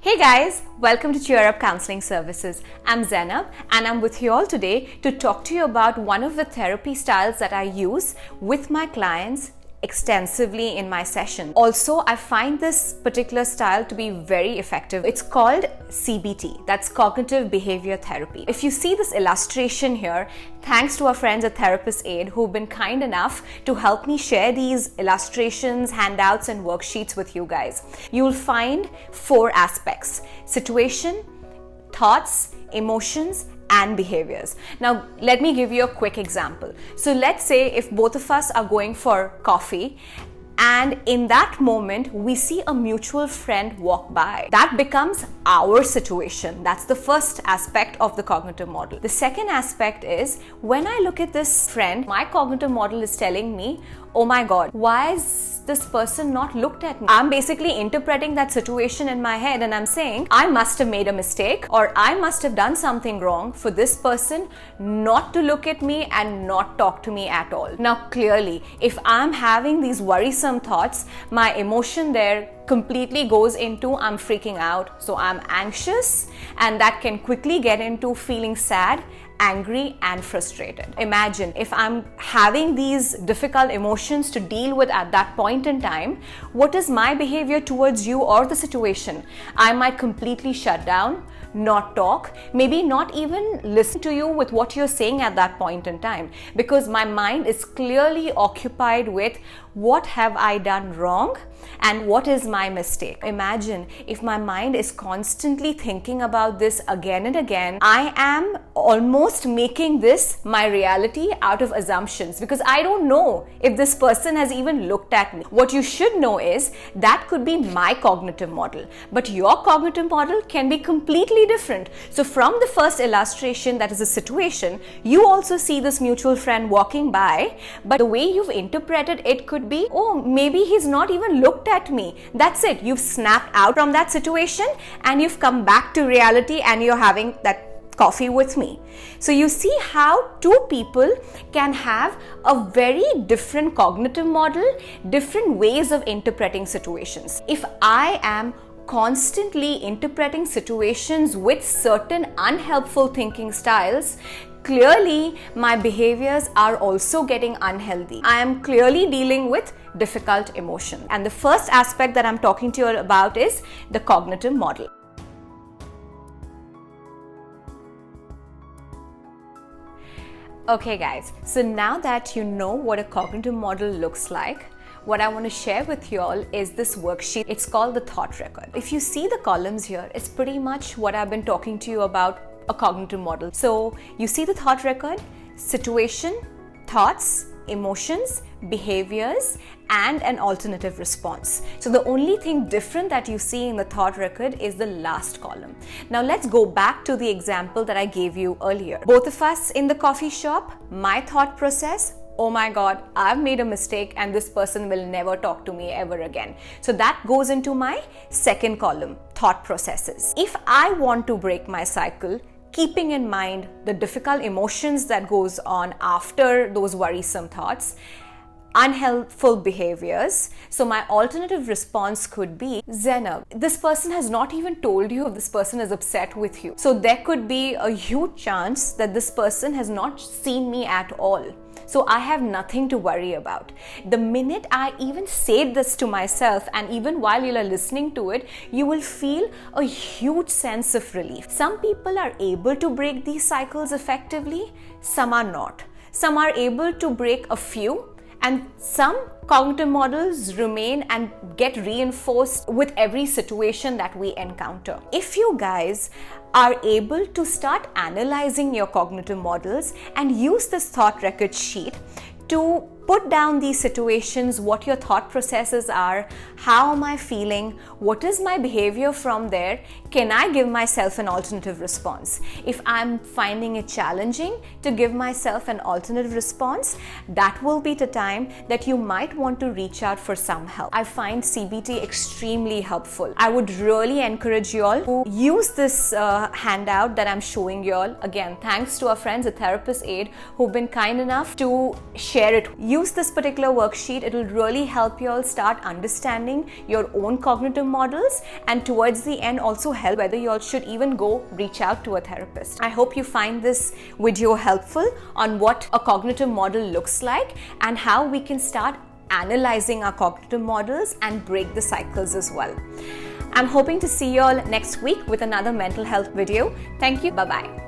Hey guys, welcome to Cheer Up Counseling Services. I'm Zainab and I'm with you all today to talk to you about one of the therapy styles that I use with my clients extensively in my session. Also, I find this particular style to be very effective. It's called CBT, that's Cognitive Behavior Therapy. If you see this illustration here, thanks to our friends at Therapist Aid who've been kind enough to help me share these illustrations, handouts and worksheets with you guys. You'll find 4 aspects: situation, thoughts, emotions, and behaviors. Now, let me give you a quick example. So let's say if both of us are going for coffee, and in that moment, we see a mutual friend walk by. That becomes our situation. That's the first aspect of the cognitive model. The second aspect is, when I look at this friend, my cognitive model is telling me, oh my God, why is this person not looked at me? I'm basically interpreting that situation in my head and I'm saying, I must have made a mistake or I must have done something wrong for this person not to look at me and not talk to me at all. Now, clearly, if I'm having these worrisome thoughts, my emotion there completely goes into I'm freaking out. So I'm anxious, and that can quickly get into feeling sad, angry and frustrated. Imagine if I'm having these difficult emotions to deal with at that point in time, what is my behavior towards you or the situation? I might completely shut down, not talk, maybe not even listen to you with what you're saying at that point in time, because my mind is clearly occupied with what have I done wrong and what is my mistake. Imagine if my mind is constantly thinking about this again and again. I am almost making this my reality out of assumptions because I don't know if this person has even looked at me. What you should know is that could be my cognitive model, but your cognitive model can be completely different. So from the first illustration, that is a situation, you also see this mutual friend walking by, but the way you've interpreted it could be, oh, maybe he's not even looked at me. That's it. You've snapped out from that situation and you've come back to reality and you're having that coffee with me. So you see how 2 people can have a very different cognitive model, different ways of interpreting situations. If I am constantly interpreting situations with certain unhelpful thinking styles, clearly my behaviors are also getting unhealthy. I am clearly dealing with difficult emotion. And the first aspect that I'm talking to you about is the cognitive model. Okay guys, so now that you know what a cognitive model looks like, what I want to share with you all is this worksheet. It's called the thought record. If you see the columns here, it's pretty much what I've been talking to you about a cognitive model. So you see the thought record, situation, thoughts, emotions, behaviors, and an alternative response. So the only thing different that you see in the thought record is the last column. Now let's go back to the example that I gave you earlier. Both of us in the coffee shop, my thought process, oh my God, I've made a mistake and this person will never talk to me ever again. So that goes into my second column, thought processes. If I want to break my cycle, keeping in mind the difficult emotions that goes on after those worrisome thoughts, unhelpful behaviors. So my alternative response could be, Zainab, this person has not even told you if this person is upset with you. So there could be a huge chance that this person has not seen me at all. So I have nothing to worry about. The minute I even say this to myself, and even while you are listening to it, you will feel a huge sense of relief. Some people are able to break these cycles effectively, some are not. Some are able to break a few, and some cognitive models remain and get reinforced with every situation that we encounter. If you guys are able to start analyzing your cognitive models and use this thought record sheet to put down these situations, what your thought processes are, how am I feeling, what is my behavior from there, can I give myself an alternative response? If I'm finding it challenging to give myself an alternative response, that will be the time that you might want to reach out for some help. I find CBT extremely helpful. I would really encourage you all to use this handout that I'm showing you all. Again, thanks to our friends at Therapist Aid who've been kind enough to share it. use this particular worksheet. It will really help you all start understanding your own cognitive models, and towards the end also help whether you all should even go reach out to a therapist. I hope you find this video helpful on what a cognitive model looks like and how we can start analyzing our cognitive models and break the cycles as well. I'm hoping to see you all next week with another mental health video. Thank you. Bye-bye.